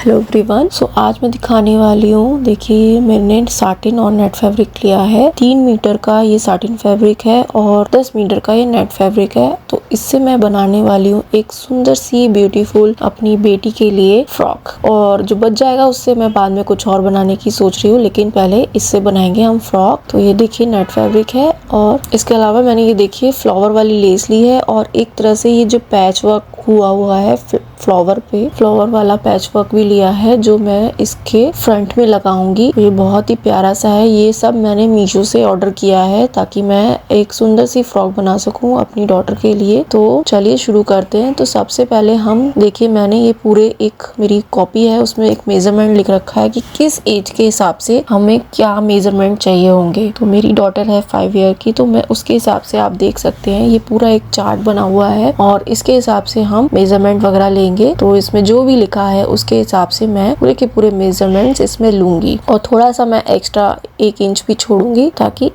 Hello everyone. आज मैं दिखाने वाली हूँ, देखिए मैंने साटिन और नेट फैब्रिक लिया है। 3 मीटर का ये साटिन फैब्रिक है और 10 मीटर का ये नेट फैब्रिक है। तो इससे मैं बनाने वाली हूँ एक सुंदर सी ब्यूटीफुल अपनी बेटी के लिए फ्रॉक, और जो बच जाएगा उससे मैं बाद में कुछ और बनाने की सोच रही हूँ, लेकिन पहले इससे बनाएंगे हम फ्रॉक। तो ये देखिए नेट फैब्रिक है और इसके अलावा मैंने ये देखिए फ्लावर वाली लेस ली है और एक तरह से ये जो पैच वर्क हुआ है फ्लावर वाला पैच वर्क भी लिया है, जो मैं इसके फ्रंट में लगाऊंगी। ये बहुत ही प्यारा सा है। ये सब मैंने मीशो से ऑर्डर किया है ताकि मैं एक सुंदर सी फ्रॉक बना सकूं अपनी डॉटर के लिए। तो चलिए शुरू करते हैं। तो सबसे पहले हम देखिए, मैंने ये पूरे एक मेरी कॉपी है, उसमें एक मेजरमेंट लिख रखा है कि किस एज के हिसाब से हमें क्या मेजरमेंट चाहिए होंगे। तो मेरी डॉटर है 5 ईयर की, तो मैं उसके हिसाब से आप देख सकते हैं ये पूरा एक चार्ट बना हुआ है और इसके हिसाब से हम मेजरमेंट वगैरह लेंगे। तो इसमें जो भी लिखा है उसके हिसाब से मैं पूरे के पूरे मेजरमेंट्स इसमें लूंगी और थोड़ा सा मैं एक्स्ट्रा 1 इंच भी छोड़ूंगी ताकि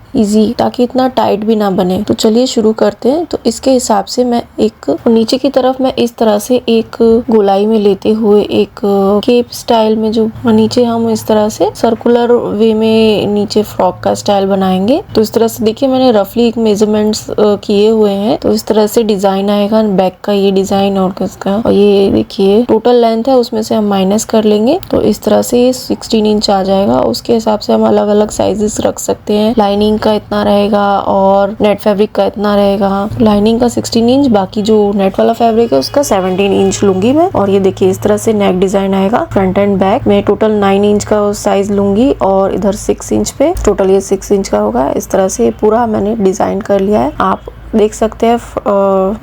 इतना टाइट भी ना बने। तो चलिए शुरू करते हैं। तो इसके हिसाब से मैं एक नीचे की तरफ मैं इस तरह से एक गोलाई में लेते हुए एक केप स्टाइल में, जो नीचे हम इस तरह से सर्कुलर वे में नीचे फ्रॉक का स्टाइल बनाएंगे। तो इस तरह से देखिए मैंने रफली एक मेजरमेंट्स किए हुए हैं। तो इस तरह से डिजाइन आएगा बैक का, ये डिजाइन और इसका, और ये देखिए टोटल लेंथ है उसमें से हम माइनस कर लेंगे। तो इस तरह से ये 16 इंच आ जाएगा। उसके हिसाब से हम अलग अलग साइजेस रख सकते हैं। लाइनिंग का इतना रहेगा और नेट फैब्रिक का इतना रहेगा। लाइनिंग का 16 इंच, बाकी जो नेट वाला फैब्रिक है उसका 17 इंच लूंगी मैं। और ये देखिए इस तरह से नेक डिजाइन आएगा फ्रंट एंड बैक में। टोटल 9 इंच का साइज लूंगी और इधर 6 इंच पे टोटल ये 6 इंच का होगा। इस तरह से पूरा मैंने डिजाइन कर लिया है, आप देख सकते हैं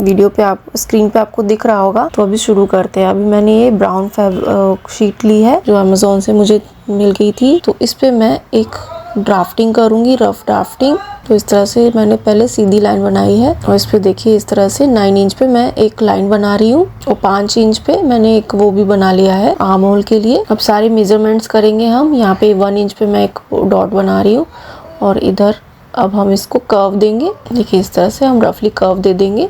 वीडियो पे, आप स्क्रीन पे आपको दिख रहा होगा। तो अभी शुरू करते हैं। अभी मैंने ये ब्राउन शीट ली है जो अमेज़न से मुझे मिल गई थी। तो इस पे मैं एक ड्राफ्टिंग करूंगी, रफ ड्राफ्टिंग। तो इस तरह से मैंने पहले सीधी लाइन बनाई है और इस पे देखिए इस तरह से 9 इंच पे मैं एक लाइन बना रही हूँ और 5 इंच पे मैंने एक वो भी बना लिया है आर्म होल के लिए। अब सारे मेजरमेंट्स करेंगे हम। यहाँ पे 1 इंच पे मैं एक डॉट बना रही हूँ और इधर अब हम इसको कर्व देंगे। देखिए इस तरह से हम रफली कर्व दे देंगे।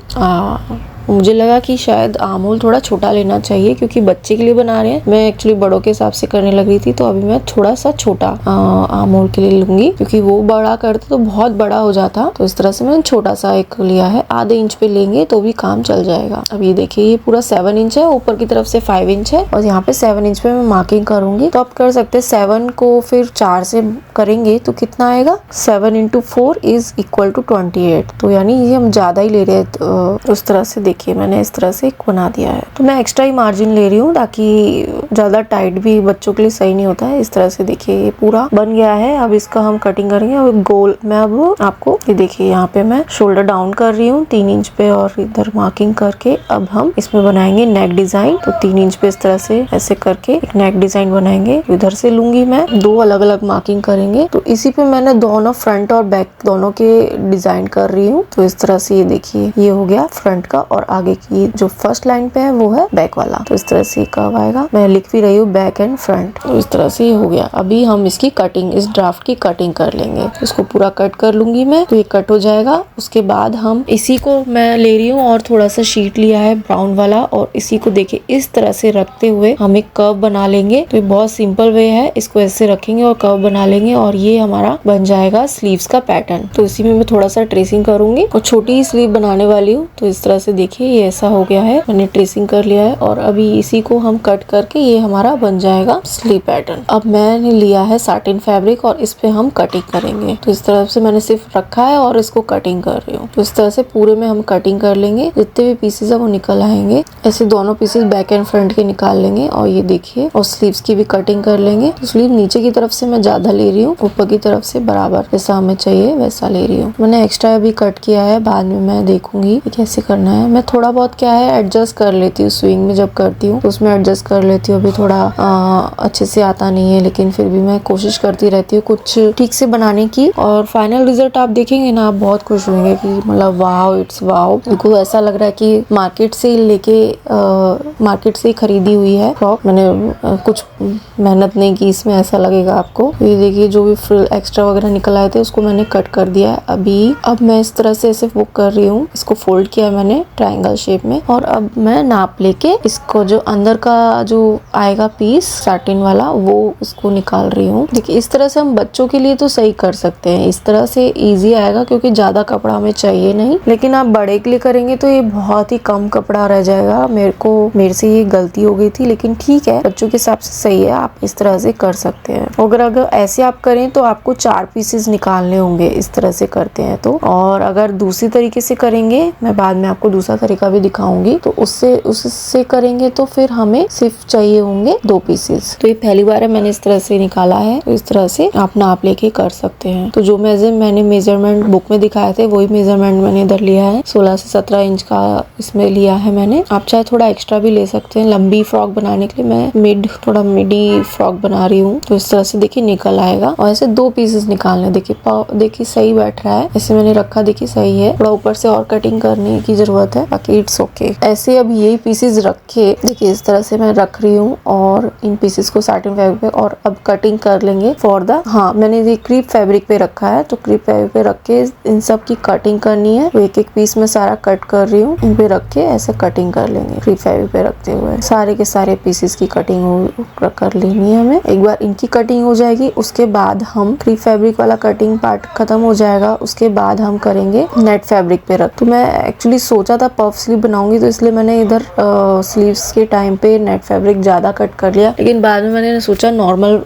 मुझे लगा कि शायद आर्म होल थोड़ा छोटा लेना चाहिए क्योंकि बच्चे के लिए बना रहे हैं। मैं एक्चुअली बड़ों के हिसाब से करने लग रही थी, तो अभी मैं थोड़ा सा छोटा आर्म होल के लिए लूंगी क्योंकि वो बड़ा करते तो बहुत बड़ा हो जाता। तो इस तरह से मैंने छोटा सा एक लिया है। आधे इंच पे लेंगे तो भी काम चल जाएगा। अब ये देखिए ये पूरा 7 इंच है, ऊपर की तरफ से 5 इंच है और यहाँ पे 7 इंच पे मैं मार्किंग करूंगी। तो आप कर सकते हैं 7 को फिर 4 से करेंगे तो कितना आएगा, 7 × 4 = 28। तो यानी ये हम ज्यादा ही ले रहे हैं। उस तरह से देखिए मैंने इस तरह से एक बना दिया है। तो मैं एक्स्ट्रा ही मार्जिन ले रही हूँ ताकि ज्यादा टाइट भी बच्चों के लिए सही नहीं होता है। इस तरह से देखिए ये पूरा बन गया है। अब इसका हम कटिंग करेंगे। अब गोल मैं अब आपको ये देखिए यहाँ पे मैं शोल्डर डाउन कर रही हूँ 3 इंच पे और इधर मार्किंग करके अब हम इसमें बनाएंगे नेक डिजाइन। तो 3 इंच पे इस तरह से ऐसे करके एक नेक डिजाइन बनाएंगे। इधर से लूंगी मैं 2 अलग अलग मार्किंग करेंगे। तो इसी पे मैंने दोनों फ्रंट और बैक दोनों के डिजाइन कर रही हूँ। तो इस तरह से ये देखिए ये हो गया फ्रंट का और आगे की जो फर्स्ट लाइन पे है वो है बैक वाला। तो इस तरह से कर्व आएगा। मैं लिख भी रही हूँ बैक एंड फ्रंट। तो इस तरह से ये हो गया। अभी हम इसकी कटिंग, इस ड्राफ्ट की कटिंग कर लेंगे। इसको पूरा कट कर लूंगी मैं। तो ये कट हो जाएगा। उसके बाद हम इसी को मैं ले रही हूँ और थोड़ा सा शीट लिया है ब्राउन वाला और इसी को देखिए इस तरह से रखते हुए हम एक कर्व बना लेंगे। तो ये बहुत सिंपल वे है, इसको ऐसे रखेंगे और कर्व बना लेंगे और ये हमारा बन जाएगा स्लीव्स का पैटर्न। तो इसी में मैं थोड़ा सा ट्रेसिंग करूंगी और छोटी ही स्लीव बनाने वाली हूँ। तो इस तरह से देखिए ये ऐसा हो गया है, मैंने ट्रेसिंग कर लिया है और अभी इसी को हम कट करके ये हमारा बन जाएगा स्लीव पैटर्न। अब मैंने लिया है साटिन फैब्रिक और इस पे हम कटिंग करेंगे। तो इस तरह से मैंने सिर्फ रखा है और इसको कटिंग कर रही हूँ। तो इस तरह से पूरे में हम कटिंग कर लेंगे। जितने भी पीसेस है वो निकल आएंगे। ऐसे दोनों पीसेस बैक एंड फ्रंट के निकाल लेंगे और ये देखिए और स्लीव्स की भी कटिंग कर लेंगे। तो स्लीव नीचे की तरफ से मैं ज्यादा ले रही हूँ, ऊपर की तरफ से बराबर जैसा हमें चाहिए वैसा ले रही हूँ। मैंने एक्स्ट्रा भी कट किया है, बाद में मैं देखूंगी कैसे करना है। मैं थोड़ा बहुत क्या है एडजस्ट कर लेती हूँ, स्विंग में जब करती हूँ तो उसमें एडजस्ट कर लेती हूँ। अभी थोड़ा अच्छे से आता नहीं है लेकिन फिर भी मैं कोशिश करती रहती हूँ कुछ ठीक से बनाने की। और फाइनल रिजल्ट आप देखेंगे ना, आप बहुत खुश होंगे कि मतलब वाओ, इट्स वाओ। बिल्कुल ऐसा लग रहा है कि मार्केट से खरीदी हुई है फ्रॉक। मैंने कुछ मेहनत नहीं की इसमें, ऐसा लगेगा आपको। ये देखिए जो भी फ्रिल एक्स्ट्रा वगैरह निकल उसको मैंने कट कर दिया है। अब मैं इस तरह से ऐसे वो कर रही हूँ, इसको फोल्ड किया मैंने ट्रायंगल शेप में। और अब मैं नाप लेके इसको जो अंदर का जो आएगा पीस साटिन वाला वो उसको निकाल रही हूँ। देखिए इस तरह से हम बच्चों के लिए तो सही कर सकते हैं, इस तरह से इजी आएगा क्योंकि ज्यादा कपड़ा हमें चाहिए नहीं। लेकिन आप बड़े के लिए करेंगे तो ये बहुत ही कम कपड़ा रह जाएगा। मेरे से ये गलती हो गई थी, लेकिन ठीक है, बच्चों के हिसाब से सही है, आप इस तरह से कर सकते हैं। अगर ऐसे आप करें तो आपको 4 पीसेस निकालने होंगे, इस तरह से करते हैं तो। और अगर दूसरी तरीके से करेंगे, मैं बाद में आपको दूसरा तरीका भी दिखाऊंगी, तो उससे करेंगे तो फिर हमें सिर्फ चाहिए होंगे 2 पीसेस। तो ये पहली बार है मैंने इस तरह से निकाला है, तो इस तरह से आप नाप लेके कर सकते हैं। तो जो मैंने मेजरमेंट बुक में दिखाए थे वही मेजरमेंट मैंने इधर लिया है। 16 से 17 इंच का इसमें लिया है मैंने। आप चाहे थोड़ा एक्स्ट्रा भी ले सकते हैं। लंबी फ्रॉक बनाने के लिए मैं थोड़ा मिडी फ्रॉक बना रही हूँ, तो इस तरह से देखिए निकल आएगा। और ऐसे 2 पीसेस निकालने, देखिए सही बैठ रहा है, ऐसे मैंने रखा, देखिए सही है। थोड़ा ऊपर से और कटिंग करने की जरूरत है, बाकी इट्स ओके। ऐसे अब यही पीसेस रखे, देखिए इस तरह से मैं रख रही हूँ और इन पीसेस को साटिन फैब्रिक पे, और अब कटिंग कर लेंगे फॉर द, हाँ मैंने ये क्रीप फैब्रिक पे रखा है, तो क्रीप फैब्रिक पे रख के इन सब की कटिंग करनी है। तो एक पीस में सारा कट कर रही हूँ, इन पे रख के ऐसे कटिंग कर लेंगे। क्रीप फैब्रिक पे रखते हुए सारे के सारे पीसेस की कटिंग कर लेनी है हमें। एक बार इनकी कटिंग हो जाएगी, उसके बाद हम क्रीप फैब्रिक वाला कटिंग पार्ट खत्म हो जाएगा, उसके बाद हम करेंगे नेट फैब्रिक पे रख। तो मैं एक्चुअली सोचा था पफ स्लीव बनाऊंगी, तो इसलिए मैंने इधर स्लीव्स के टाइम पे नेट फैब्रिक ज्यादा कट कर लिया, लेकिन बाद में मैंने सोचा नॉर्मल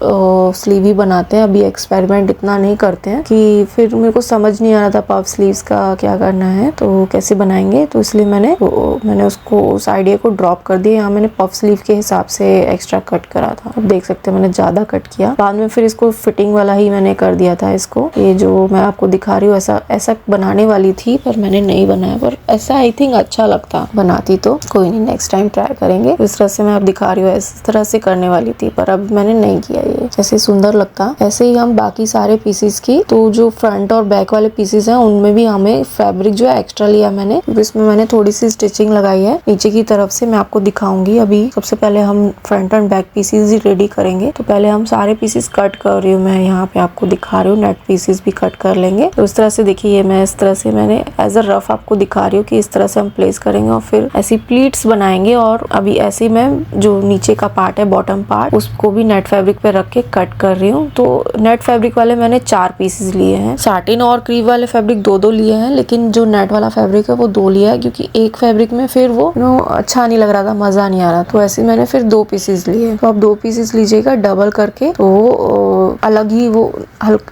स्लीव ही बनाते हैं। अभी एक्सपेरिमेंट इतना नहीं करते हैं कि फिर मेरे को समझ नहीं आ रहा था पफ स्लीव्स का क्या करना है, तो कैसे बनाएंगे, तो इसलिए मैंने उसको उस आइडिया को ड्रॉप कर दिया। यहाँ मैंने पफ स्लीव के हिसाब से एक्स्ट्रा कट करा था, अब देख सकते हैं मैंने ज्यादा कट किया। बाद में फिर इसको फिटिंग वाला ही मैंने कर दिया था। इसको ये जो मैं आपको दिखा रही हूँ ऐसा बनाने वाली थी, पर मैंने नहीं बनाया, पर ऐसा आई थिंक अच्छा लगता बनाती, तो कोई नहीं, नेक्स्ट टाइम ट्राई करेंगे। इस तरह से मैं आप दिखा रही हूँ, इस तरह से करने वाली थी, पर अब मैंने नहीं किया। ये जैसे सुंदर लगता, ऐसे ही हम बाकी सारे पीसेस की, तो जो फ्रंट और बैक वाले पीसेस हैं उनमें भी हमें फैब्रिक जो है एक्स्ट्रा लिया मैंने, इसमें मैंने थोड़ी सी स्टिचिंग लगाई है नीचे की तरफ से, मैं आपको दिखाऊंगी। अभी सबसे पहले हम front and back pieces he ready करेंगे, तो पहले हम सारे पीसेस कट कर रही हूँ, मैं यहाँ पे आपको दिखा रही हूँ, नेट पीसेस भी कट कर लेंगे। तो इस तरह से देखिए, मैं इस तरह से मैंने एज अ रफ आपको दिखा रही हूँ कि इस तरह से हम प्लेस करेंगे और फिर ऐसी प्लीट्स बनाएंगे। और अभी ऐसे मैं जो नीचे का पार्ट है, बॉटम पार्ट, उसको भी नेट फैब्रिक पे रख के कट कर रही हूँ। तो नेट फैब्रिक वाले मैंने 4 पीसेस लिए हैं, साटिन और क्रीप वाले फैब्रिक 2 लिए हैं, लेकिन जो नेट वाला फैब्रिक है वो 2 लिया है, क्योंकि एक फैब्रिक में फिर वो अच्छा नहीं लग रहा था, मजा नहीं आ रहा, तो ऐसे मैंने फिर 2 पीसेस लिए। तो आप 2 पीसेस लीजिएगा डबल करके, तो अलग ही वो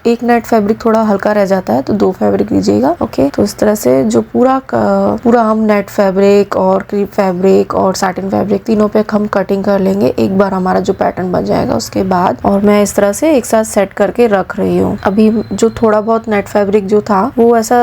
एक नेट फैब्रिक थोड़ा हल्का रह जाता है, तो 2 फैब्रिक लीजिएगा। ओके, तो इस तरह से जो पूरा हम नेट फैब्रिक और क्रीप फैब्रिक और साटिन फैब्रिक तीनों पे हम कटिंग कर लेंगे एक बार हमारा जो पैटर्न बन जाएगा उसके बाद। और मैं इस तरह से एक साथ सेट करके रख रही हूँ। अभी जो थोड़ा बहुत नेट फैब्रिक जो था वो ऐसा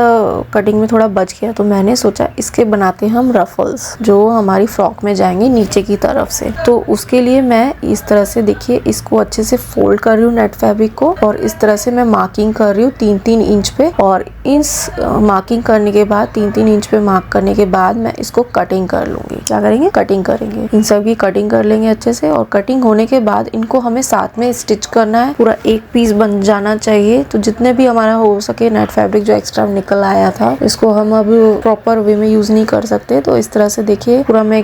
कटिंग में थोड़ा बच गया, तो मैंने सोचा इसके बनाते हम रफल्स जो हमारी फ्रॉक में जाएंगे नीचे की तरफ से। तो उसके लिए मैं इस तरह से देखिए इसको अच्छे से फोल्ड कर रही हूँ नेट फैब्रिक को, और इस तरह से मैं मार्किंग कर रही हूँ 3-3 इंच पे। और इस मार्किंग करने के बाद 3-3 इंच पे मार्क करने के बाद मैं इसको कटिंग कर लूंगी। क्या करेंगे? कटिंग करेंगे, इन सब की कटिंग कर लेंगे अच्छे से। और कटिंग होने के बाद इनको हमें साथ में स्टिच करना है, पूरा एक पीस बन जाना चाहिए। तो जितने भी हमारा हो सके नेट फैब्रिक जो एक्स्ट्रा निकल आया था, इसको हम अब प्रॉपर वे में यूज नहीं कर सकते। तो इस तरह से देखिए पूरा मैं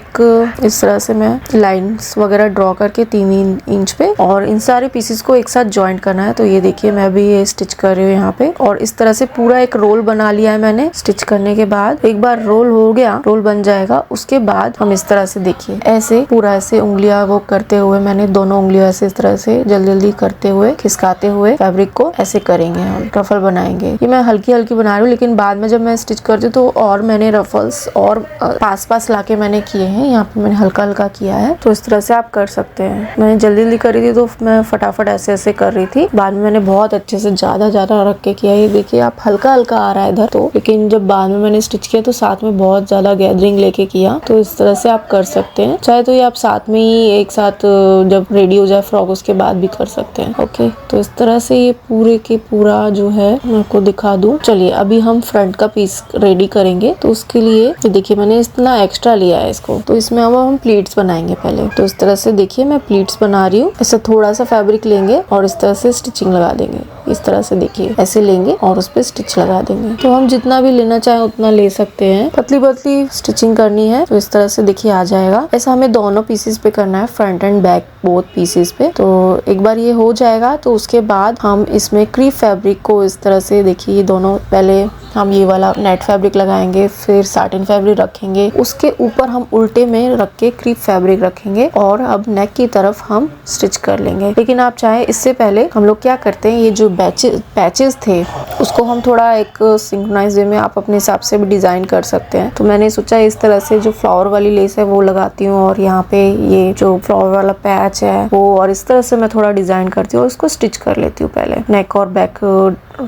इस तरह से मैं लाइंस वगैरह ड्रॉ करके 3 इंच पे, और इन सारे पीसेस को एक साथ ज्वाइंट करना है। तो ये देखिए मैं भी ये स्टिच कर रही हूँ यहाँ पे, और इस तरह से पूरा एक रोल बना लिया है मैंने। स्टिच करने के बाद एक बार रोल हो गया, रोल बन जाएगा, उसके बाद हम इस तरह से देखिए ऐसे पूरा ऐसे उंगलियां वो करते हुए, मैंने दोनों उंगलियों ऐसे इस तरह से जल्दी करते हुए खिसकाते हुए फैब्रिक को ऐसे करेंगे, हम रफल बनाएंगे। ये मैं हल्की बना रही हूँ, लेकिन बाद में जब मैं स्टिच करती हूँ तो और मैंने रफल्स और पास लाके मैंने किए हैं। यहाँ पे मैंने हल्का किया है, तो इस तरह से आप कर सकते हैं। मैंने जल्दी कर रही थी तो मैं फटाफट ऐसे कर रही थी, बाद में मैंने बहुत अच्छे से ज्यादा रख के किया। ये देखिए आप हल्का आ रहा है इधर तो, लेकिन जब बाद में मैंने स्टिच किया तो साथ में बहुत ज्यादा गैदरिंग लेके किया। तो इस तरह से आप कर सकते हैं, चाहे तो ये आप साथ में ही एक साथ जब रेडी हो जाए फ्रॉक उसके बाद भी कर सकते हैं। ओके, तो इस तरह से ये पूरे के पूरा जो है मैं आपको दिखा दूं। चलिए अभी हम फ्रंट का पीस रेडी करेंगे, तो उसके लिए देखिए मैंने इतना एक्स्ट्रा लिया है इसको, तो इसमें अब हम प्लीट्स बनाएंगे पहले। तो इस तरह से देखिए मैं प्लीट्स बना रही हूँ। ऐसा थोड़ा सा फैब्रिक लेंगे और इस तरह से स्टिचिंग लगा देंगे। इस तरह से देखिए ऐसे लेंगे और उस पर स्टिच लगा देंगे। तो हम जितना भी लेना चाहे उतना ले सकते हैं। पतली पतली स्टिचिंग करनी है तो इस तरह से देखिए आ जाएगा। ऐसा हमें दोनों पीसेस पे करना है, front and back both pieces पे। तो एक बार ये हो जाएगा तो उसके बाद हम इसमें क्रीप फैब्रिक को इस तरह से देखिए, ये दोनों पहले हम ये वाला नेट फैब्रिक लगाएंगे, फिर साटिन फैब्रिक रखेंगे, उसके ऊपर हम उल्टे में रख के क्रीप फैब्रिक रखेंगे और अब नेक की तरफ हम स्टिच कर लेंगे। लेकिन आप चाहे इससे पहले हम लोग क्या करते हैं, ये जो पैचेस थे उसको हम थोड़ा एक सिंक्रोनाइज वे में आप अपने हिसाब से भी डिजाइन कर सकते हैं। तो मैंने सोचा इस तरह से जो फ्लावर वाली लेस है वो लगाती हूँ और यहाँ पे ये जो फ्लावर वाला पैच है वो, और इस तरह से मैं थोड़ा डिजाइन करती हूँ और इसको स्टिच कर लेती हूँ पहले नेक और बैक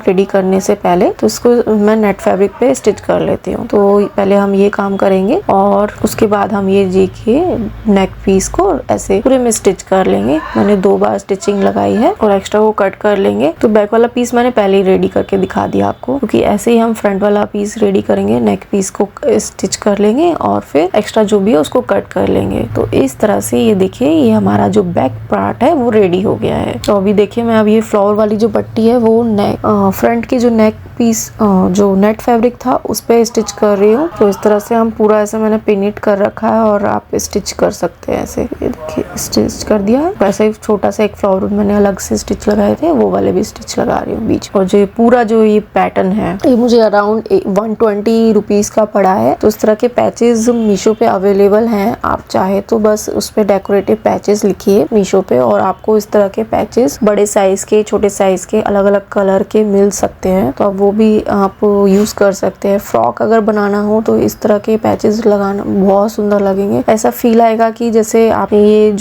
रेडी करने से पहले। तो इसको मैं नेट फैब्रिक पे स्टिच कर लेती हूँ। तो पहले हम ये काम करेंगे और उसके बाद हम ये देखिए नेक पीस को ऐसे पूरे में स्टिच कर लेंगे। मैंने 2 बार स्टिचिंग लगाई है और एक्स्ट्रा को कट कर लेंगे। तो बैक वाला पीस मैंने पहले ही रेडी करके दिखा दिया आपको, क्योंकि ऐसे ही हम फ्रंट वाला पीस रेडी करेंगे, नेक पीस को स्टिच कर लेंगे और फिर एक्स्ट्रा जो भी है उसको कट कर लेंगे। तो इस तरह से ये देखिए ये हमारा जो बैक पार्ट है वो रेडी हो गया है। तो अभी देखिए मैं अब ये फ्लावर वाली जो पट्टी है वो नेक फ्रंट की जो नेक पीस जो नेट फैब्रिक था उस पे स्टिच कर रही हूँ। तो इस तरह से हम पूरा ऐसे मैंने पिनिट कर रखा है और आप स्टिच कर सकते हैं ऐसे। ये देखिए स्टिच कर दिया है। वैसे ही छोटा सा एक फ्लावर मैंने अलग से स्टिच लगाए थे, वो वाले भी स्टिच लगा रही हूँ बीच। और जो पूरा जो ये पैटर्न है ये मुझे अराउंड 120 रुपीज का पड़ा है। तो इस तरह के पैचेस मीशो पे अवेलेबल हैं, आप चाहे तो बस उस पे डेकोरेटिव पैचेस लिखिए मीशो पे और आपको इस तरह के पैचेस बड़े साइज के, छोटे साइज के, अलग अलग कलर के मिल सकते हैं। तो अब वो भी आप यूज कर सकते हैं। फ्रॉक अगर बनाना हो तो इस तरह के पैचेस लगाना बहुत सुंदर लगेंगे। ऐसा फील आएगा कि जैसे आपने ये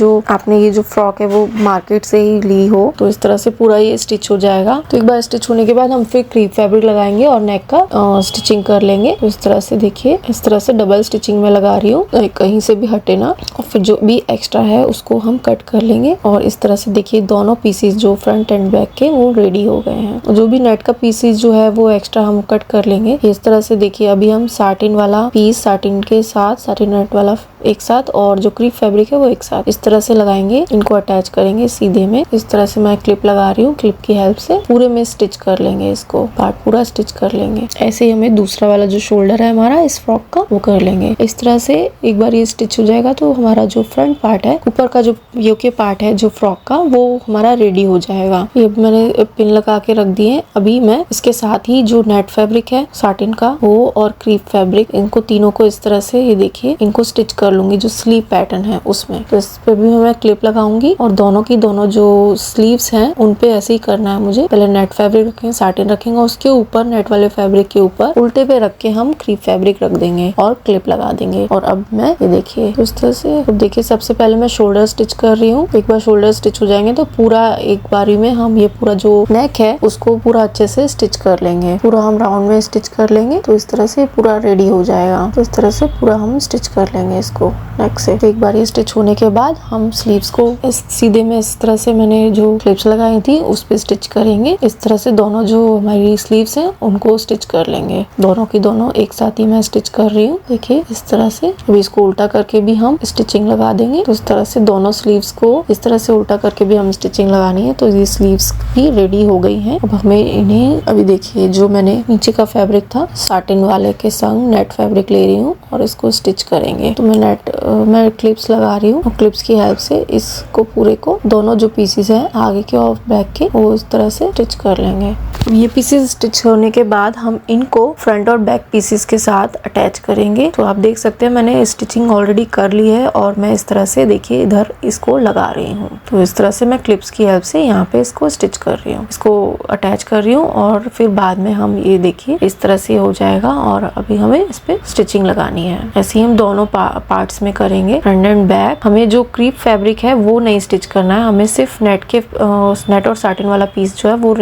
जो फ्रॉक है वो मार्केट से ही ली हो। तो इस तरह से पूरा ये स्टिच हो जाएगा। तो एक बार स्टिच होने के बाद हम फिर क्रीप फैब्रिक लगाएंगे और नेक का स्टिचिंग कर लेंगे। तो इस तरह से देखिए इस तरह से डबल स्टिचिंग में लगा रही हूँ, कहीं से भी हटे ना। और फिर जो भी एक्स्ट्रा है उसको हम कट कर लेंगे और इस तरह से देखिए दोनों पीसेस जो फ्रंट एंड बैक के वो रेडी हो गए हैं। जो भी नेट का पीसेस जो है वो एक्स्ट्रा हम कट कर लेंगे। इस तरह से देखिए अभी हम साटिन वाला पीस साटिन के साथ, साटिन नेट वाला एक साथ और जो क्रीप फैब्रिक है वो एक साथ इस तरह से लगाएंगे। इनको अटैच करेंगे सीधे में। इस तरह से मैं क्लिप लगा रही हूँ, क्लिप की हेल्प से पूरे में स्टिच कर लेंगे, इसको पार्ट पूरा स्टिच कर लेंगे। ऐसे ही हमें दूसरा वाला जो शोल्डर है हमारा इस फ्रॉक का वो कर लेंगे। इस तरह से एक बार ये स्टिच हो जाएगा तो हमारा जो फ्रंट पार्ट है, ऊपर का जो योके पार्ट है जो फ्रॉक का, वो हमारा रेडी हो जाएगा। ये मैंने पिन लगा के रख दिए। अभी मैं इसके साथ ही जो नेट फैब्रिक है साटिन का वो और क्रीप फैब्रिक, इनको तीनों को इस तरह से ये देखिए इनको स्टिच कर लूंगी जो स्लीव पैटर्न है उसमें। तो इस पे भी मैं क्लिप लगाऊंगी और दोनों की दोनों जो स्लीव्स हैं उन पे ऐसे ही करना है मुझे। पहले नेट फैब्रिक रखेंगे, साटिन रखेंगे, उसके ऊपर नेट वाले फैब्रिक के ऊपर उल्टे पे रख के हम क्रीप फैब्रिक रख देंगे और क्लिप लगा देंगे। और अब मैं ये देखिए इस तरह से, अब देखिए सबसे पहले मैं शोल्डर स्टिच कर रही हूँ। एक बार शोल्डर स्टिच हो जाएंगे तो पूरा एक बारी में हम ये पूरा जो नेक है उसको पूरा अच्छे से स्टिच कर लेंगे। पूरा हम राउंड में स्टिच कर लेंगे तो इस तरह से पूरा रेडी हो जाएगा। तो इस तरह से पूरा हम स्टिच कर लेंगे इसको नेक से। एक बार ये स्टिच होने के बाद हम स्लीव्स को सीधे में इस तरह से मैंने जो क्लिप्स लगाई थी उस पे स्टिच करेंगे। इस तरह से दोनों जो हमारी स्लीव्स हैं उनको स्टिच कर लेंगे। दोनों की दोनों एक साथ ही मैं स्टिच कर रही हूँ। देखिए इस तरह से। अभी इसको उल्टा करके भी हम स्टिचिंग लगा देंगे। तो इस तरह से दोनों स्लीव्स को इस तरह से उल्टा करके भी हम स्टिचिंग लगानी है। तो ये स्लीव्स भी रेडी हो गई हैं। अब हमें इन्हें, अभी देखिए जो मैंने नीचे का फैब्रिक था साटिन वाले के संग नेट फैब्रिक ले रही हूँ और इसको स्टिच करेंगे। तो मैं क्लिप्स लगा रही हूँ और क्लिप्स की हेल्प से इसको पूरे को, दोनों जो पीसेस हैं आगे के और बैक के, वो इस तरह से स्टिच कर लेंगे। ये पीसेस स्टिच होने के बाद हम इनको फ्रंट और बैक पीसेस के साथ अटैच करेंगे। तो आप देख सकते हैं मैंने स्टिचिंग ऑलरेडी कर ली है और मैं इस तरह से देखिए इधर इसको लगा रही हूँ। तो इस तरह से मैं क्लिप्स की हेल्प से यहाँ पे इसको स्टिच कर रही हूँ, इसको अटैच कर रही हूँ और फिर बाद में हम ये देखिए इस तरह से हो जाएगा। और अभी हमें इस पे स्टिचिंग लगानी है। ऐसे ही हम दोनों पार्ट्स में करेंगे, फ्रंट एंड बैक। हमें जो क्रीप फैब्रिक है वो नहीं स्टिच करना है, हमें सिर्फ नेट और साटिन वाला पीस जो है वो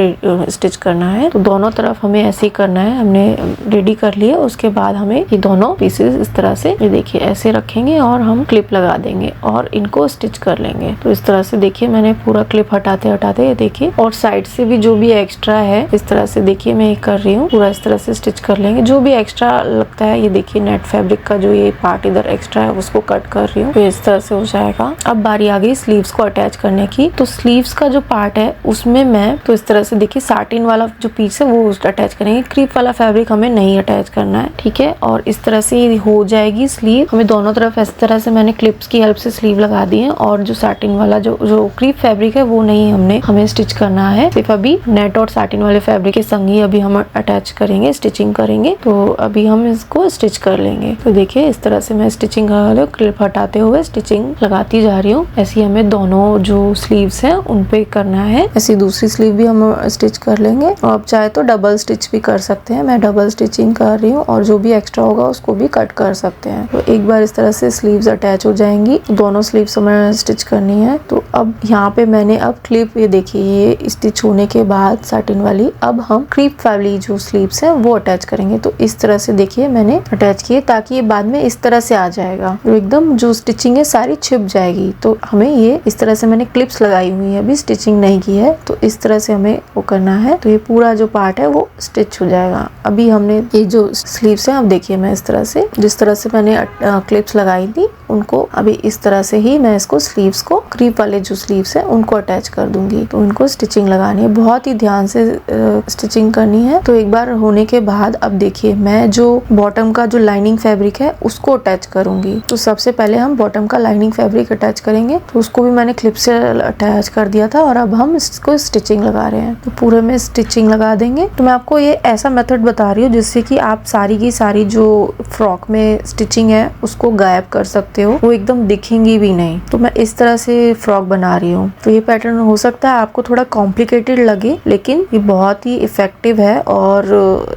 स्टिच करना करना है। तो दोनों तरफ हमें ऐसे ही करना है। हमने रेडी कर लिया, उसके बाद हमें ये दोनों पीसेस इस तरह से, ये देखिए ऐसे रखेंगे और हम क्लिप लगा देंगे और इनको स्टिच कर लेंगे। तो इस तरह से देखिए मैंने पूरा क्लिप हटाते हटाते, ये देखिए, और साइड से भी जो भी एक्स्ट्रा है इस तरह से देखिए मैं ये कर रही हूँ, पूरा इस तरह से स्टिच कर लेंगे। जो भी एक्स्ट्रा लगता है, ये देखिए नेट फैब्रिक का जो ये पार्ट इधर एक्स्ट्रा है उसको कट कर रही हूँ। तो इस तरह से हो जाएगा। अब बारी आ गई स्लीव्स को अटैच करने की। तो स्लीव्स का जो पार्ट है उसमें मैं तो इस तरह से देखिए साटिन वाला जो पीस है वो अटैच करेंगे। क्रीप वाला फैब्रिक हमें नहीं अटैच करना है, ठीक है। और इस तरह से हो जाएगी स्लीव। हमें दोनों तरफ इस तरह से मैंने क्लिप्स की हेल्प से स्लीव लगा दी है। और जो साटिन वाला जो क्रीप फैब्रिक है वो नहीं हमें स्टिच करना है। सिर्फ अभी नेट और साटिन वाले फैब्रिक के संग ही अभी हम अटैच करेंगे, स्टिचिंग करेंगे। तो अभी हम इसको स्टिच कर लेंगे। तो देखिए इस तरह से मैं स्टिचिंग क्लिप हटाते हुए स्टिचिंग लगाती जा रही हूँ। ऐसे हमें दोनों जो स्लीव्स हैं उन पे करना है। ऐसी दूसरी स्लीव भी हम स्टिच कर लेंगे। और आप चाहे तो डबल स्टिच भी कर सकते हैं। मैं डबल स्टिचिंग कर रही हूँ और जो भी एक्स्ट्रा होगा उसको भी कट कर सकते हैं। तो एक बार इस तरह से स्लीव्स अटैच हो जाएंगी। दोनों स्लीव्स हमें स्टिच करनी है। तो अब यहाँ पे मैंने अब क्लिप, ये देखिए ये स्टिच होने के बाद साटिन वाली, अब हम क्रीप वाली जो स्लीव्स है वो अटैच करेंगे। तो इस तरह से देखिए मैंने अटैच किए ताकि ये बाद में इस तरह से आ जाएगा। तो एकदम जो स्टिचिंग है सारी छिप जाएगी। तो हमें ये इस तरह से मैंने क्लिप्स लगाई हुई है, अभी स्टिचिंग नहीं की है। तो इस तरह से हमें वो करना है। तो ये पूरा जो पार्ट है वो स्टिच हो जाएगा। अभी हमने ये जो स्लीव्स है, अब देखिए मैं इस तरह से, जिस तरह से मैंने क्लिप्स लगाई थी उनको अभी इस तरह से ही मैं इसको स्लीव्स को, क्रीप वाले जो स्लीव्स है उनको अटैच कर दूंगी। तो इनको स्टिचिंग लगानी है, बहुत ही ध्यान से स्टिचिंग करनी है। तो एक बार होने के बाद अब देखिए मैं जो बॉटम का जो लाइनिंग फैब्रिक है उसको अटैच करूंगी। तो सबसे पहले हम बॉटम का लाइनिंग फैब्रिक अटैच करेंगे। तो उसको भी मैंने क्लिप से अटैच कर दिया था और अब हम इसको स्टिचिंग लगा रहे हैं। तो पूरे में स्टिचिंग लगा देंगे। तो मैं आपको ये ऐसा मेथड बता रही हूँ जिससे कि आप सारी की सारी जो फ्रॉक में स्टिचिंग है उसको गायब कर सकते हो, वो एकदम दिखेंगी भी नहीं। तो मैं इस तरह से फ्रॉक बना रही हूँ। तो ये पैटर्न हो सकता है आपको थोड़ा कॉम्प्लिकेटेड लगे, लेकिन ये बहुत ही इफेक्टिव है और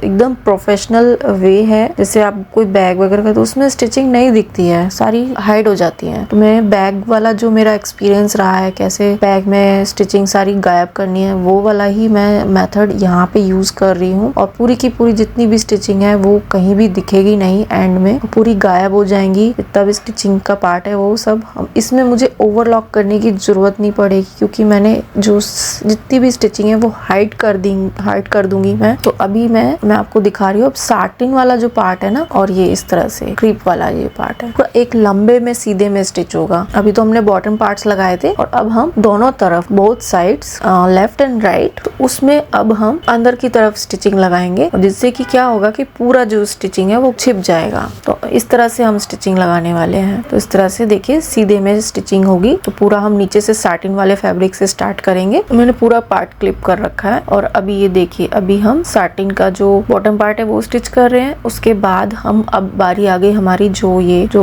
एकदम प्रोफेशनल वे है। जैसे आप कोई बैग वगैरह का, तो उसमें स्टिचिंग नहीं दिखती है, सारी हाइड हो जाती है। तो मैं बैग वाला जो मेरा एक्सपीरियंस रहा है, कैसे बैग में स्टिचिंग सारी गायब करनी है, वो वाला ही मैं मेथड यहाँ पे यूज कर रही हूँ। और पूरी की पूरी जितनी भी स्टिचिंग है वो कहीं भी दिखेगी नहीं, एंड में पूरी गायब हो जाएंगी। जितना भी स्टिचिंग का पार्ट है वो सब इसमें मुझे ओवरलॉक करने की जरूरत नहीं पड़ेगी, क्योंकि मैंने जो जितनी भी स्टिचिंग है वो हाइड कर दूंगी मैं। तो अभी मैं आपको दिखा रही हूँ अब साटिन वाला जो पार्ट है ना, और ये इस तरह से क्रीप वाला ये पार्ट है, एक लंबे में सीधे में स्टिच होगा। अभी तो हमने बॉटम पार्ट्स लगाए थे और अब हम दोनों तरफ, both sides, left and right, तो उसमें अब हम अंदर की तरफ स्टिचिंग लगाएंगे, जिससे कि क्या होगा कि पूरा जो स्टिचिंग है वो छिप जाएगा। तो इस तरह से हम स्टिचिंग लगाने वाले हैं। तो इस तरह से देखिए सीधे में स्टिचिंग होगी। तो पूरा हम नीचे से साटिन वाले फैब्रिक से स्टार्ट करेंगे। तो मैंने पूरा पार्ट क्लिप कर रखा है और अभी ये देखिए अभी हम साटिन का जो बॉटम पार्ट है वो स्टिच कर रहे हैं। उसके बाद हम, अब बारी आ गई हमारी जो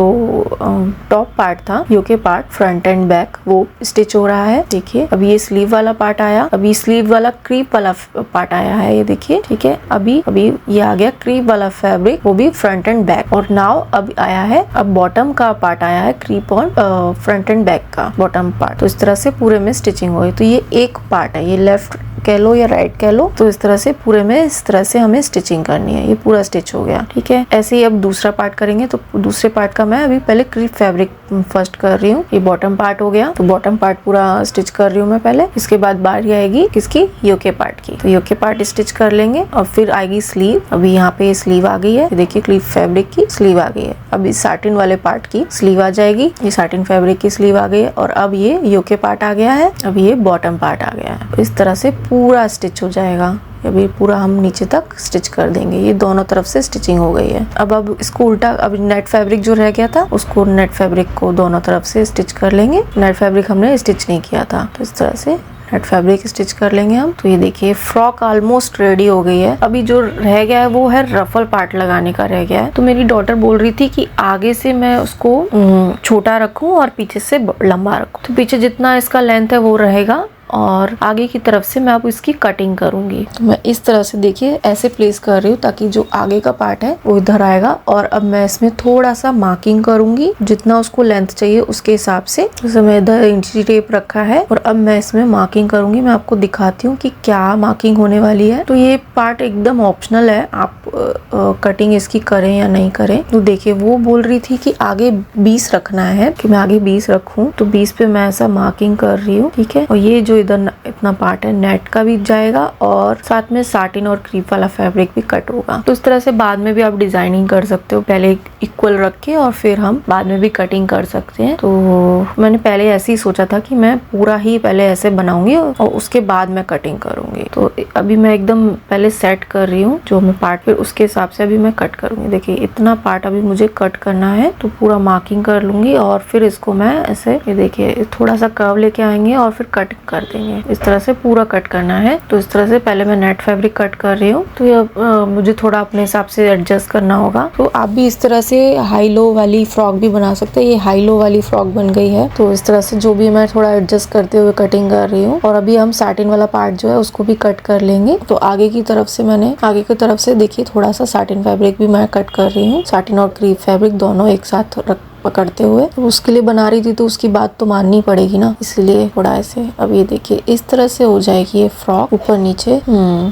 टॉप पार्ट था, योके पार्ट, फ्रंट एंड बैक, वो स्टिच हो रहा है। देखिए अभी ये स्लीव वाला पार्ट आया, अभी स्लीव वाला क्रीप वाला पार्ट आया है, ये देखिए, ठीक है। अभी ये आ गया क्रीप वाला फैब्रिक, वो भी फ्रंट एंड बैक। और नाउ अब आया है, अब बॉटम का पार्ट आया है, crepe on front and back का बॉटम पार्ट। तो इस तरह से पूरे में स्टिचिंग हो गई। तो ये एक पार्ट है, ये लेफ्ट कह लो या राइट कह लो। तो इस तरह से पूरे में इस तरह से हमें स्टिचिंग करनी है। ये पूरा स्टिच हो गया, ठीक है। ऐसे ही अब दूसरा पार्ट करेंगे। तो दूसरे पार्ट का मैं अभी पहले क्रीप फैब्रिक फर्स्ट कर रही हूँ। ये बॉटम पार्ट हो गया, तो बॉटम पार्ट पूरा स्टिच कर रही हूँ मैं पहले। इसके बाद बारी आएगी किसकी, योके पार्ट की। तो योके पार्ट स्टिच कर लेंगे और फिर आएगी स्लीव। अभी यहाँ पे स्लीव आ गई है, देखिए क्रीप फैब्रिक की स्लीव आ गई है। अभी साटिन वाले पार्ट की स्लीव आ जाएगी, ये साटिन फैब्रिक की स्लीव आ गई है। और अब ये योके पार्ट आ गया है, अब ये बॉटम पार्ट आ गया है। इस तरह से पूरा स्टिच हो जाएगा। अभी पूरा हम नीचे तक स्टिच कर देंगे। ये दोनों तरफ से स्टिचिंग हो गई है। अब इसको उल्टा, अब नेट फैब्रिक जो रह गया था उसको, नेट फैब्रिक को दोनों तरफ से स्टिच कर लेंगे। नेट फैब्रिक हमने स्टिच नहीं किया था, तो इस तरह से नेट फैब्रिक स्टिच कर लेंगे हम। तो ये देखिए फ्रॉक ऑलमोस्ट रेडी हो गई है। अभी जो रह गया है वो है रफल पार्ट लगाने का रह गया है। तो मेरी डॉटर बोल रही थी कि आगे से मैं उसको छोटा रखूं और पीछे से लंबा रखूं। तो पीछे जितना इसका लेंथ है वो रहेगा और आगे की तरफ से मैं अब इसकी कटिंग करूंगी। तो मैं इस तरह से देखिए ऐसे प्लेस कर रही हूँ ताकि जो आगे का पार्ट है वो इधर आएगा। और अब मैं इसमें थोड़ा सा मार्किंग करूंगी, जितना उसको लेंथ चाहिए उसके हिसाब से। जैसे मैं इधर इंची टेप रखा है और अब मैं इसमें मार्किंग करूंगी। मैं आपको दिखाती हूँ कि क्या मार्किंग होने वाली है। तो ये पार्ट एकदम ऑप्शनल है, आप कटिंग इसकी करें या नहीं करें। तो देखिए वो बोल रही थी कि आगे 20 रखना है, कि मैं आगे 20 रखूं, तो 20 पे मैं ऐसा मार्किंग कर रही हूँ, ठीक है। और ये जो इधर इतना पार्ट है नेट का भी जाएगा और साथ में साटिन और क्रीप वाला फैब्रिक भी कट होगा। तो इस तरह से बाद में भी आप डिजाइनिंग कर सकते हो, पहले इक्वल रख के और फिर हम बाद में भी कटिंग कर सकते हैं। तो मैंने पहले ऐसे ही सोचा था कि मैं पूरा ही पहले ऐसे बनाऊंगी और उसके बाद मैं कटिंग करूंगी। तो अभी मैं एकदम पहले सेट कर रही हूँ जो मैं पार्ट, फिर उसके हिसाब से अभी मैं कट करूंगी। देखिए इतना पार्ट अभी मुझे कट करना है, तो पूरा मार्किंग कर लूंगी और फिर इसको मैं ऐसे, ये देखिए थोड़ा सा कर्व लेके आएंगे और फिर कट कर देंगे। इस तरह से पूरा कट करना है। तो इस तरह से पहले मैं नेट फैब्रिक कट कर रही हूँ। तो ये मुझे थोड़ा अपने हिसाब से एडजस्ट करना होगा। तो आप भी इस तरह से हाई लो वाली फ्रॉक भी बना सकते हैं। ये हाई लो वाली फ्रॉक बन गई है। तो इस तरह से जो भी मैं थोड़ा एडजस्ट करते हुए कटिंग कर रही हूँ। और अभी हम साटिन वाला पार्ट जो है उसको भी कट कर लेंगे। तो आगे की तरफ से देखिए थोड़ा सा साटिन फैब्रिक भी मैं कट कर रही हूँ। साटिन और क्रीप फैब्रिक दोनों एक साथ पकड़ते हुए। तो उसके लिए बना रही थी तो उसकी बात तो माननी पड़ेगी ना, इसलिए थोड़ा ऐसे। अब ये देखिए इस तरह से हो जाएगी ये फ्रॉक ऊपर नीचे।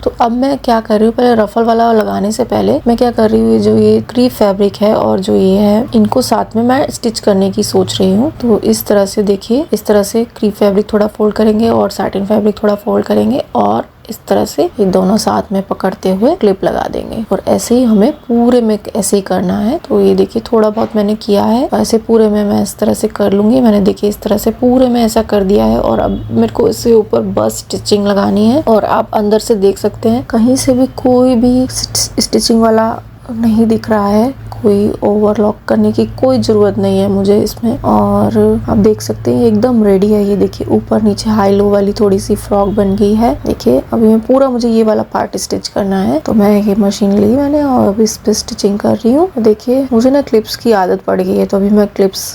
तो अब मैं क्या कर रही हूँ, पहले रफल वाला लगाने से पहले मैं क्या कर रही हूँ, जो ये क्रीप फैब्रिक है और जो ये है, इनको साथ में मैं स्टिच करने की सोच रही हूँ। तो इस तरह से देखिए, इस तरह से क्रीप फैब्रिक थोड़ा फोल्ड करेंगे और साटिन फैब्रिक थोड़ा फोल्ड करेंगे और इस तरह से ये दोनों साथ में पकड़ते हुए क्लिप लगा देंगे। और ऐसे ही हमें पूरे में ऐसे ही करना है। तो ये देखिए थोड़ा बहुत मैंने किया है, ऐसे पूरे में मैं इस तरह से कर लूंगी। मैंने देखिए इस तरह से पूरे में ऐसा कर दिया है। और अब मेरे को इसके ऊपर बस स्टिचिंग लगानी है। और आप अंदर से देख सकते हैं कहीं से भी कोई भी स्टिचिंग वाला नहीं दिख रहा है, कोई ओवरलॉक करने की कोई ज़रूरत नहीं है मुझे इसमें। और आप देख सकते हैं एकदम रेडी है। ये देखिए ऊपर नीचे हाई लो वाली थोड़ी सी फ्रॉक बन गई है। देखिए अभी मैं पूरा, मुझे ये वाला पार्ट स्टिच करना है। तो मैं ये मशीन ली मैंने और अभी इस पे स्टिचिंग कर रही हूँ। देखिए मुझे ना क्लिप्स की आदत पड़ गई है, तो अभी मैं क्लिप्स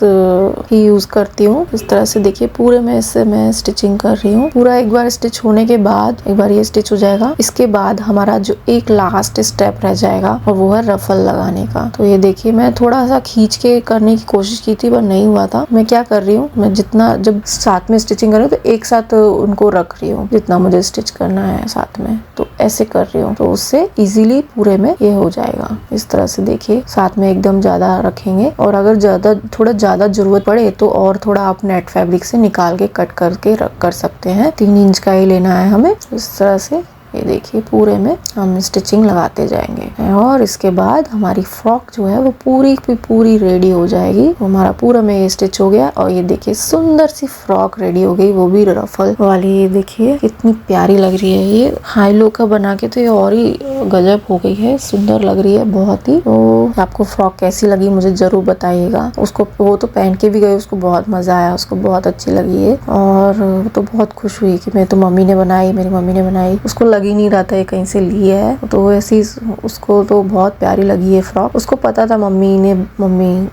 ही यूज करती हूँ। इस तरह से देखिए पूरे में इससे मैं स्टिचिंग कर रही हूँ। पूरा एक बार स्टिच होने के बाद, एक बार ये स्टिच हो जाएगा, इसके बाद हमारा जो एक लास्ट स्टेप रह जाएगा और वो है रफल लगाने का। तो ये देखिए मैं थोड़ा सा खींच के करने की कोशिश की थी पर नहीं हुआ था। मैं क्या कर रही हूँ, मैं जितना जब साथ में स्टिचिंग कर रही हूँ तो एक साथ उनको रख रही हूँ जितना मुझे स्टिच करना है साथ में। तो ऐसे कर रही हूँ, तो उससे इजीली पूरे में ये हो जाएगा। इस तरह से देखिए साथ में एकदम ज्यादा रखेंगे। और अगर थोड़ा ज्यादा जरूरत पड़े तो और थोड़ा आप नेट फैब्रिक से निकाल के कट करके कर सकते हैं। 3 इंच का ही लेना है हमें। इस तरह से ये देखिए पूरे में हम स्टिचिंग लगाते जाएंगे और इसके बाद हमारी फ्रॉक जो है वो पूरी की पूरी रेडी हो जाएगी। हमारा पूरा में ये स्टिच हो गया और ये देखिए सुंदर सी फ्रॉक रेडी हो गई, वो भी रफल वाली। ये देखिए कितनी प्यारी लग रही है। ये हाई लो का बना के तो ये और ही गजब हो गई है, सुंदर लग रही है बहुत ही। तो आपको फ्रॉक कैसी लगी मुझे जरूर बताइएगा। उसको वो तो पहन के भी गई, उसको बहुत मजा आया, उसको बहुत अच्छी लगी है और तो बहुत खुश हुई कि मैं तो मम्मी ने बनाई, मेरी मम्मी ने बनाई। उसको लग ही नहीं रहा था ये कहीं से ली है, तो ऐसी उसको तो बहुत प्यारी लगी है फ्रॉक। उसको पता था मम्मी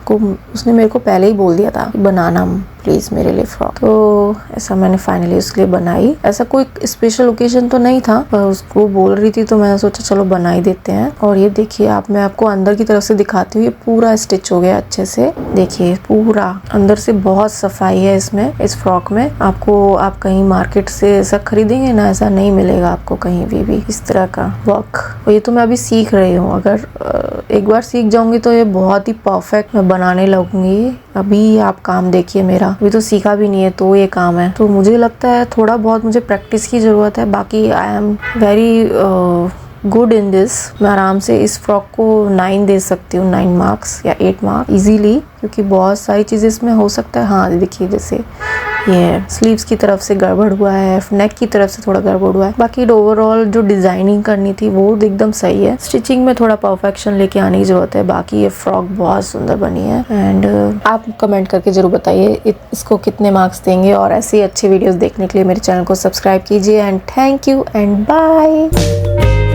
को, उसने मेरे को पहले ही बोल दिया था कि बनाना प्लीज मेरे लिए फ्रॉक। तो ऐसा मैंने फाइनली उसके लिए बनाई। ऐसा कोई स्पेशल ओकेजन तो नहीं था पर उसको बोल रही थी तो मैंने सोचा चलो बना ही देते हैं। और ये देखिए मैं आपको अंदर की तरफ से दिखाती हूँ। ये पूरा स्टिच हो गया अच्छे से, देखिए पूरा अंदर से बहुत सफाई है इसमें, इस फ्रॉक में। आप कहीं मार्केट से ऐसा खरीदेंगे ना, ऐसा नहीं मिलेगा आपको कहीं भी इस तरह का वर्क। और ये तो मैं अभी सीख रही हूँ, अगर एक बार सीख जाऊंगी तो ये बहुत ही परफेक्ट मैं बनाने लगूंगी। अभी आप काम देखिए मेरा, अभी तो सीखा भी नहीं है तो ये काम है। तो मुझे लगता है थोड़ा बहुत मुझे प्रैक्टिस की जरूरत है, बाकी I am very good in this. मैं आराम से इस फ्रॉक को 9 दे सकती हूँ, 9 मार्क्स या 8 मार्क्स इजीली, क्योंकि बहुत सारी चीजें इसमें हो सकता है। हाँ देखिए जैसे ये स्लीव्स की तरफ से गड़बड़ हुआ है, नेक की तरफ से थोड़ा गड़बड़ हुआ है, बाकी ओवरऑल जो डिजाइनिंग करनी थी वो एकदम सही है। स्टिचिंग में थोड़ा परफेक्शन लेके आने की जरूरत है, बाकी ये फ्रॉक बहुत सुंदर बनी है। एंड आप कमेंट करके जरूर बताइए इसको कितने मार्क्स देंगे। और ऐसे ही अच्छे वीडियोस देखने के लिए मेरे चैनल को सब्सक्राइब कीजिए। And thank you and bye.